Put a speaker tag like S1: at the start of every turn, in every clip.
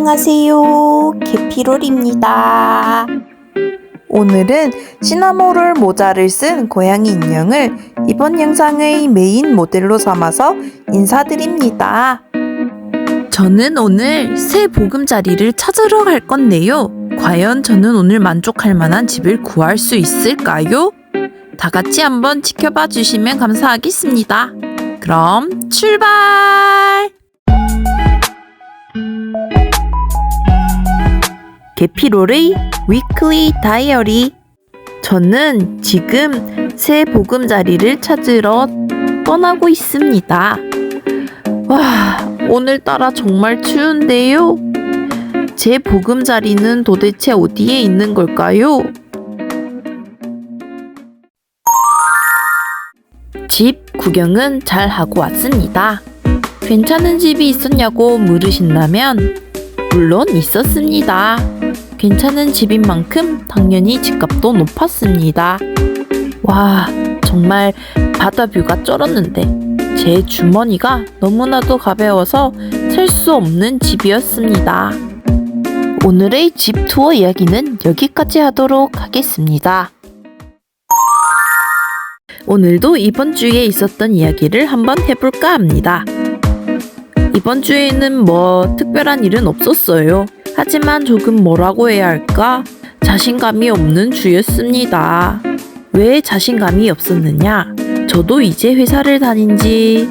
S1: 안녕하세요. 개피롤입니다. 오늘은 시나모롤 모자를 쓴 고양이 인형을 이번 영상의 메인 모델로 삼아서 인사드립니다. 저는 오늘 새 보금자리를 찾으러 갈 건데요. 과연 저는 오늘 만족할 만한 집을 구할 수 있을까요? 다 같이 한번 지켜봐 주시면 감사하겠습니다. 그럼 출발! 개피롤의 위클리 다이어리. 저는 지금 새 보금자리를 찾으러 떠나고 있습니다. 와, 오늘따라 정말 추운데요. 제 보금자리는 도대체 어디에 있는 걸까요? 집 구경은 잘 하고 왔습니다. 괜찮은 집이 있었냐고 물으신다면 물론 있었습니다. 괜찮은 집인 만큼 당연히 집값도 높았습니다. 와, 정말 바다뷰가 쩔었는데 제 주머니가 너무나도 가벼워서 살 수 없는 집이었습니다. 오늘의 집 투어 이야기는 여기까지 하도록 하겠습니다. 오늘도 이번 주에 있었던 이야기를 한번 해볼까 합니다. 이번 주에는 뭐 특별한 일은 없었어요. 하지만 조금 뭐라고 해야 할까? 자신감이 없는 주였습니다. 왜 자신감이 없었느냐? 저도 이제 회사를 다닌 지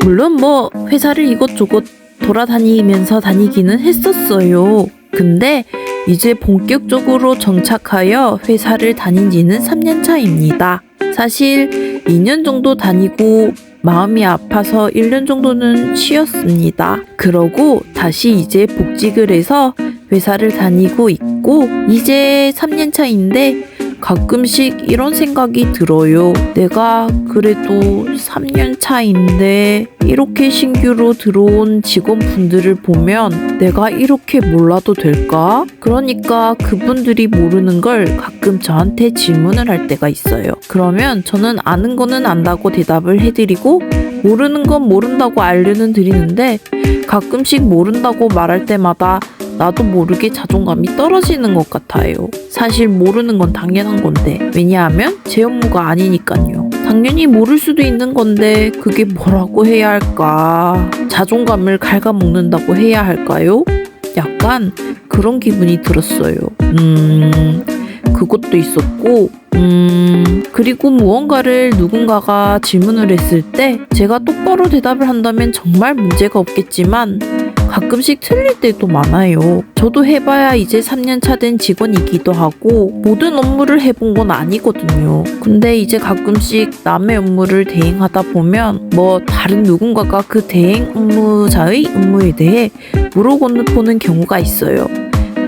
S1: 물론 뭐 회사를 이곳저곳 돌아다니면서 다니기는 했었어요. 근데 이제 본격적으로 정착하여 회사를 다닌 지는 3년 차입니다. 사실 2년 정도 다니고 마음이 아파서 1년 정도는 쉬었습니다. 그러고 다시 이제 복직을 해서 회사를 다니고 있고 이제 3년 차인데 가끔씩 이런 생각이 들어요. 내가 그래도 3년 차인데 이렇게 신규로 들어온 직원분들을 보면 내가 이렇게 몰라도 될까? 그러니까 그분들이 모르는 걸 가끔 저한테 질문을 할 때가 있어요. 그러면 저는 아는 거는 안다고 대답을 해드리고 모르는 건 모른다고 알려는 드리는데 가끔씩 모른다고 말할 때마다 나도 모르게 자존감이 떨어지는 것 같아요. 사실 모르는 건 당연한 건데 왜냐하면 제 업무가 아니니까요. 당연히 모를 수도 있는 건데 그게 뭐라고 해야 할까? 자존감을 갉아먹는다고 해야 할까요? 약간 그런 기분이 들었어요. 그것도 있었고 그리고 무언가를 누군가가 질문을 했을 때 제가 똑바로 대답을 한다면 정말 문제가 없겠지만 가끔씩 틀릴 때도 많아요. 저도 해봐야 이제 3년 차 된 직원이기도 하고 모든 업무를 해본 건 아니거든요. 근데 이제 가끔씩 남의 업무를 대행하다 보면 뭐 다른 누군가가 그 대행 업무자의 업무에 대해 물어보는 경우가 있어요.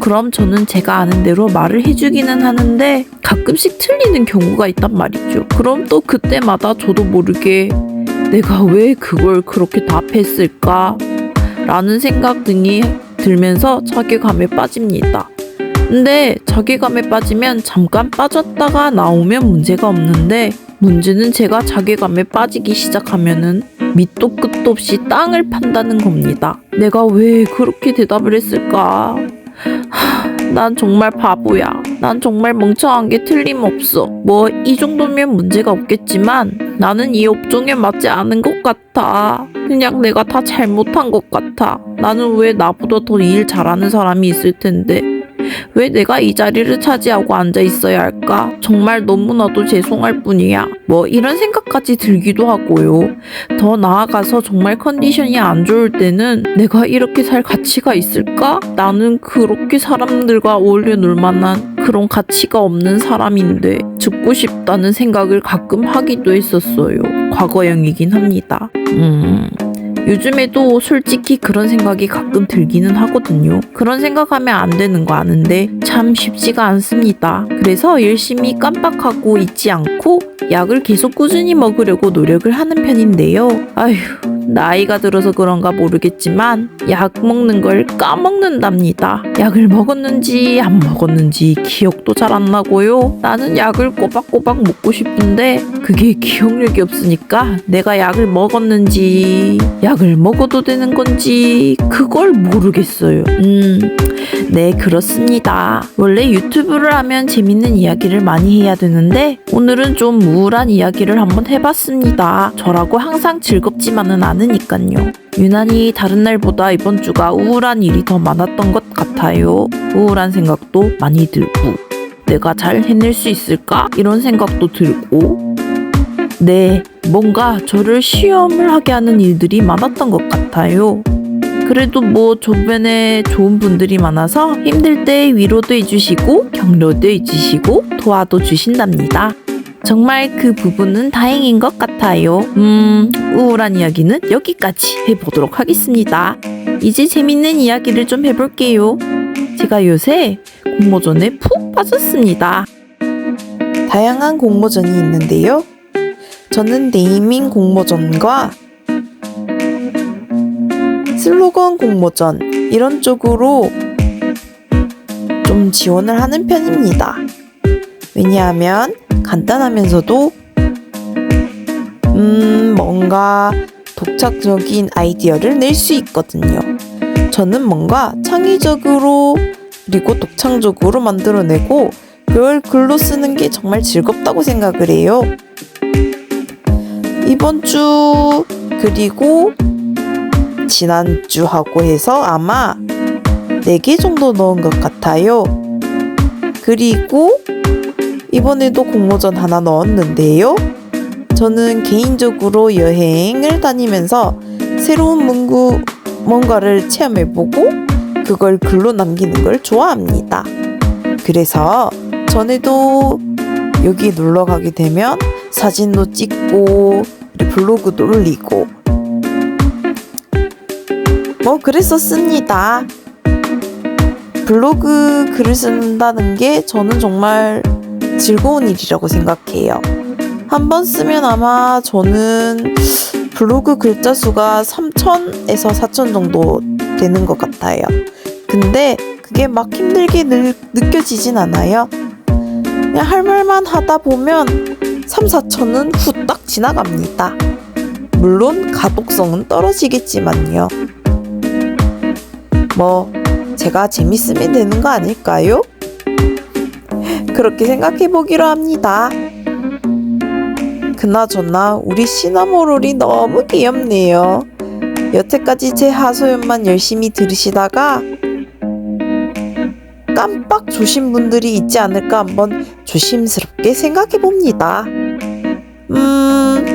S1: 그럼 저는 제가 아는 대로 말을 해주기는 하는데 가끔씩 틀리는 경우가 있단 말이죠. 그럼 또 그때마다 저도 모르게 내가 왜 그걸 그렇게 답했을까? 라는 생각 등이 들면서 자괴감에 빠집니다. 근데 자괴감에 빠지면 잠깐 빠졌다가 나오면 문제가 없는데 문제는 제가 자괴감에 빠지기 시작하면은 밑도 끝도 없이 땅을 판다는 겁니다. 내가 왜 그렇게 대답을 했을까? 난 정말 바보야. 난 정말 멍청한 게 틀림없어. 뭐 이 정도면 문제가 없겠지만 나는 이 업종에 맞지 않은 것 같아. 그냥 내가 다 잘못한 것 같아. 나는 왜 나보다 더 일 잘하는 사람이 있을 텐데 왜 내가 이 자리를 차지하고 앉아 있어야 할까? 정말 너무나도 죄송할 뿐이야. 뭐 이런 생각까지 들기도 하고요. 더 나아가서 정말 컨디션이 안 좋을 때는 내가 이렇게 살 가치가 있을까? 나는 그렇게 사람들과 어울려 놀 만한 그런 가치가 없는 사람인데 죽고 싶다는 생각을 가끔 하기도 했었어요. 과거형이긴 합니다. 요즘에도 솔직히 그런 생각이 가끔 들기는 하거든요. 그런 생각하면 안 되는 거 아는데 참 쉽지가 않습니다. 그래서 열심히 깜빡하고 있지 않고 약을 계속 꾸준히 먹으려고 노력을 하는 편인데요. 아휴, 나이가 들어서 그런가 모르겠지만 약 먹는 걸 까먹는답니다. 약을 먹었는지 안 먹었는지 기억도 잘 안 나고요. 나는 약을 꼬박꼬박 먹고 싶은데 그게 기억력이 없으니까 내가 약을 먹었는지 약을 먹어도 되는 건지 그걸 모르겠어요. 네, 그렇습니다. 원래 유튜브를 하면 재밌는 이야기를 많이 해야 되는데 오늘은 좀 우울한 이야기를 한번 해봤습니다. 저라고 항상 즐겁지만은 않으니까요. 유난히 다른 날보다 이번 주가 우울한 일이 더 많았던 것 같아요. 우울한 생각도 많이 들고 내가 잘 해낼 수 있을까? 이런 생각도 들고 네, 뭔가 저를 시험을 하게 하는 일들이 많았던 것 같아요. 그래도 뭐 주변에 좋은 분들이 많아서 힘들 때 위로도 해주시고 격려도 해주시고 도와도 주신답니다. 정말 그 부분은 다행인 것 같아요. 우울한 이야기는 여기까지 해보도록 하겠습니다. 이제 재밌는 이야기를 좀 해볼게요. 제가 요새 공모전에 푹 빠졌습니다. 다양한 공모전이 있는데요. 저는 네이밍 공모전과 슬로건 공모전 이런 쪽으로 좀 지원을 하는 편입니다. 왜냐하면 간단하면서도 뭔가 독창적인 아이디어를 낼 수 있거든요. 저는 뭔가 창의적으로 그리고 독창적으로 만들어내고 그걸 글로 쓰는 게 정말 즐겁다고 생각을 해요. 이번 주 그리고 지난주하고 해서 아마 4개 정도 넣은 것 같아요. 그리고 이번에도 공모전 하나 넣었는데요. 저는 개인적으로 여행을 다니면서 새로운 뭔가를 체험해보고 그걸 글로 남기는 걸 좋아합니다. 그래서 전에도 여기 놀러 가게 되면 사진도 찍고 블로그도 올리고 뭐 그랬었습니다. 블로그 글을 쓴다는 게 저는 정말 즐거운 일이라고 생각해요. 한번 쓰면 아마 저는 블로그 글자 수가 3,000에서 4,000 정도 되는 것 같아요. 근데 그게 막 힘들게 느껴지진 않아요. 그냥 할 말만 하다 보면 3, 4천은 후딱 지나갑니다. 물론 가독성은 떨어지겠지만요. 뭐 제가 재밌으면 되는 거 아닐까요? 그렇게 생각해 보기로 합니다. 그나저나 우리 시나모롤이 너무 귀엽네요. 여태까지 제 하소연만 열심히 들으시다가 깜빡 조신 분들이 있지 않을까 한번 조심스럽게 생각해 봅니다.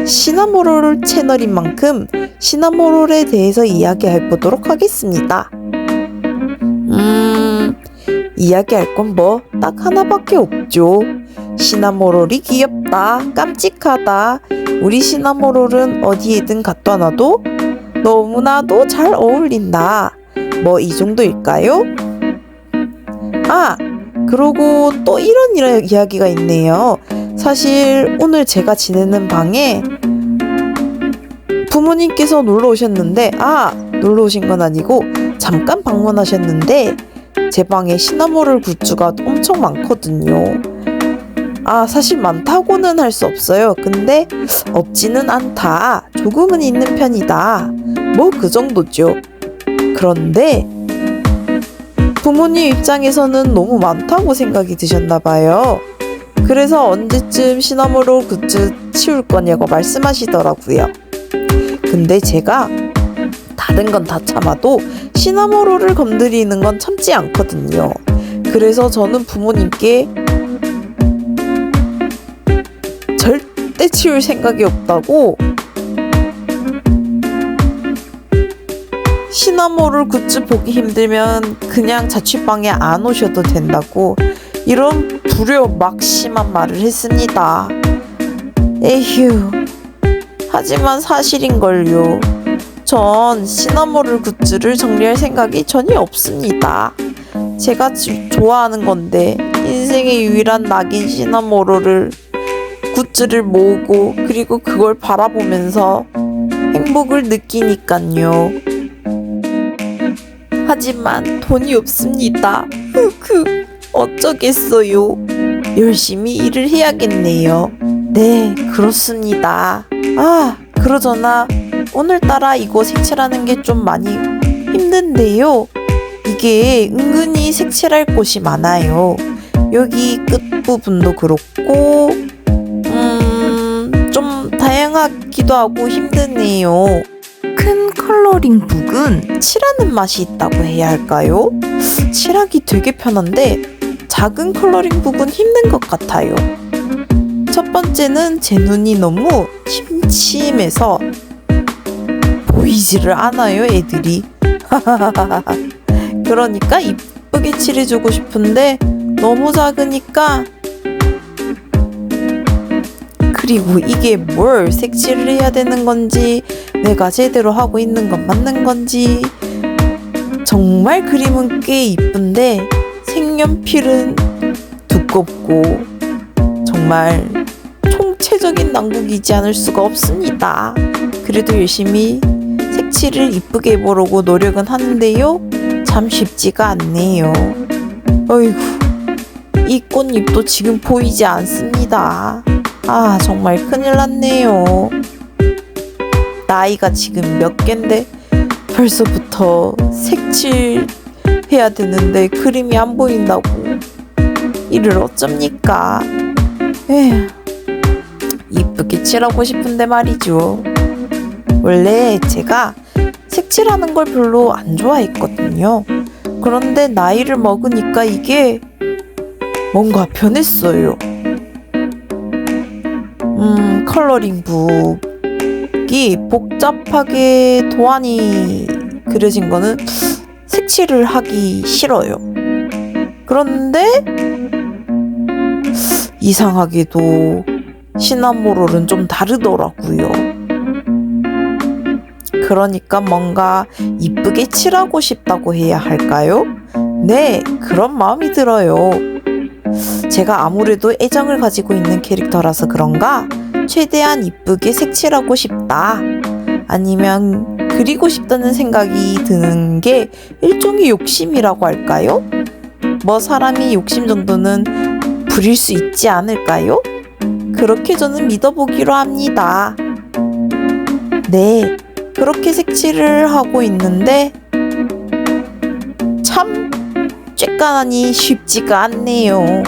S1: 시나모롤 채널인 만큼 시나모롤에 대해서 이야기해 보도록 하겠습니다. 이야기할 건 뭐 딱 하나밖에 없죠. 시나모롤이 귀엽다, 깜찍하다, 우리 시나모롤은 어디에든 갖다 놔도 너무나도 잘 어울린다. 뭐 이 정도일까요? 아, 그러고 또 이런 이야기가 있네요. 사실 오늘 제가 지내는 방에 부모님께서 놀러 오셨는데 놀러 오신 건 아니고 잠깐 방문하셨는데 제 방에 시나모롤 굿즈가 엄청 많거든요. 사실 많다고는 할 수 없어요. 근데 없지는 않다. 조금은 있는 편이다. 뭐 그 정도죠. 그런데 부모님 입장에서는 너무 많다고 생각이 드셨나봐요. 그래서 언제쯤 시나모롤 굿즈 치울 거냐고 말씀하시더라고요. 근데 제가 다른 건 다 참아도 시나모롤을 건드리는 건 참지 않거든요. 그래서 저는 부모님께 절대 치울 생각이 없다고, 시나모롤 굿즈 보기 힘들면 그냥 자취방에 안 오셔도 된다고 이런 불효막심한 말을 했습니다. 에휴, 하지만 사실인걸요. 전 시나모롤 굿즈를 정리할 생각이 전혀 없습니다. 제가 좋아하는 건데 인생의 유일한 낙인 시나모롤을 굿즈를 모으고 그리고 그걸 바라보면서 행복을 느끼니깐요. 하지만 돈이 없습니다. 어쩌겠어요. 열심히 일을 해야겠네요. 네, 그렇습니다. 아, 그러잖아. 오늘따라 이거 색칠하는 게 좀 많이 힘든데요. 이게 은근히 색칠할 곳이 많아요. 여기 끝부분도 그렇고 좀 다양하기도 하고 힘드네요. 큰 컬러링 북은 칠하는 맛이 있다고 해야 할까요? 칠하기 되게 편한데 작은 컬러링 북은 힘든 것 같아요. 첫 번째는 제 눈이 너무 침침해서 보이지를 않아요, 애들이. 그러니까 이쁘게 칠해주고 싶은데 너무 작으니까. 그리고 이게 뭘 색칠을 해야 되는 건지, 내가 제대로 하고 있는 건 맞는 건지. 정말 그림은 꽤 이쁜데 색연필은 두껍고 정말 총체적인 난국이지 않을 수가 없습니다. 그래도 열심히 색칠을 이쁘게 해보려고 노력은 하는데요, 참 쉽지가 않네요. 어이구, 이 꽃잎도 지금 보이지 않습니다. 아, 정말 큰일 났네요. 나이가 지금 몇 갠데 벌써부터 색칠해야 되는데 그림이 안 보인다고. 이를 어쩝니까? 에휴, 이쁘게 칠하고 싶은데 말이죠. 원래 제가 색칠하는 걸 별로 안 좋아했거든요. 그런데 나이를 먹으니까 이게 뭔가 변했어요. 컬러링 북이 복잡하게 도안이 그려진 거는 색칠을 하기 싫어요. 그런데 이상하게도 시나모롤은 좀 다르더라고요. 그러니까 뭔가 이쁘게 칠하고 싶다고 해야 할까요? 네, 그런 마음이 들어요. 제가 아무래도 애정을 가지고 있는 캐릭터라서 그런가 최대한 이쁘게 색칠하고 싶다, 아니면 그리고 싶다는 생각이 드는 게 일종의 욕심이라고 할까요? 뭐 사람이 욕심 정도는 부릴 수 있지 않을까요? 그렇게 저는 믿어보기로 합니다. 네, 그렇게 색칠을 하고 있는데 참 쬐깐하니 쉽지가 않네요.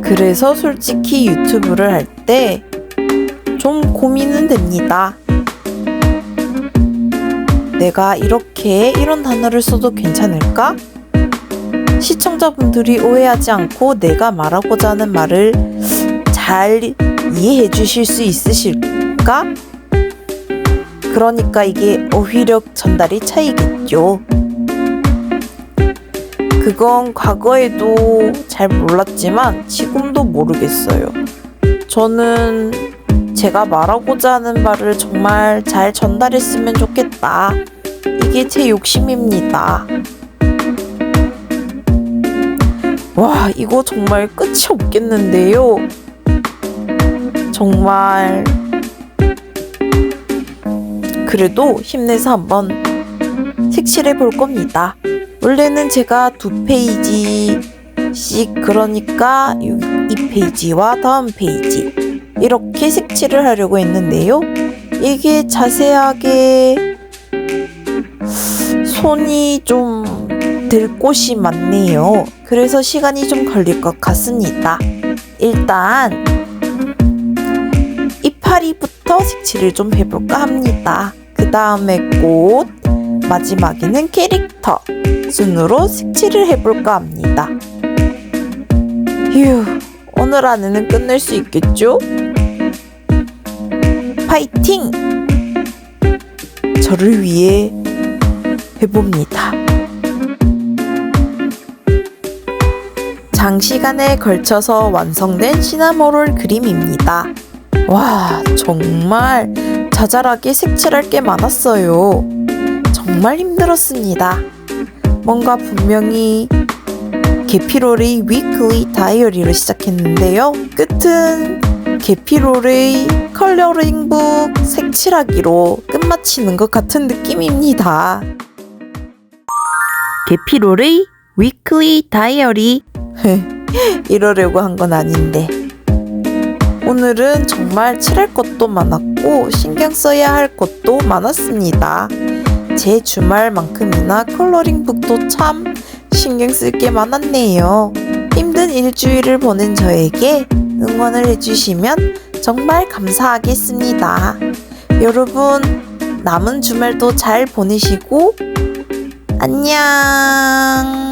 S1: 그래서 솔직히 유튜브를 할 때 좀 고민은 됩니다. 내가 이런 단어를 써도 괜찮을까? 시청자분들이 오해하지 않고 내가 말하고자 하는 말을 잘 이해해 주실 수 있으실까? 그러니까 이게 어휘력 전달의 차이겠죠. 그건 과거에도 잘 몰랐지만 지금도 모르겠어요. 저는 제가 말하고자 하는 말을 정말 잘 전달했으면 좋겠다. 이게 제 욕심입니다. 와, 이거 정말 끝이 없겠는데요. 정말 그래도 힘내서 한번 색칠해 볼 겁니다. 원래는 제가 2페이지씩, 그러니까 이 페이지와 다음 페이지 이렇게 색칠을 하려고 했는데요. 이게 자세하게 손이 좀 들 곳이 많네요. 그래서 시간이 좀 걸릴 것 같습니다. 일단 이파리부터 색칠을 좀 해볼까 합니다. 그 다음에 꽃, 마지막에는 캐릭터 순으로 색칠을 해볼까 합니다. 휴, 오늘 안에는 끝낼 수 있겠죠? 파이팅! 저를 위해 해봅니다. 장시간에 걸쳐서 완성된 시나모롤 그림입니다. 와, 정말 자잘하게 색칠할 게 많았어요. 정말 힘들었습니다. 뭔가 분명히 계피롤의 위클리 다이어리로 시작했는데요. 끝은
S2: 계피롤의 컬러링북 색칠하기로 끝마치는 것 같은 느낌입니다.
S1: 계피롤의 위클리 다이어리.
S2: 이러려고 한 건 아닌데. 오늘은 정말 칠할 것도 많았고 신경 써야 할 것도 많았습니다. 제 주말만큼이나 컬러링북도 참 신경 쓸 게 많았네요. 힘든 일주일을 보낸 저에게 응원을 해주시면 정말 감사하겠습니다. 여러분, 남은 주말도 잘 보내시고 안녕.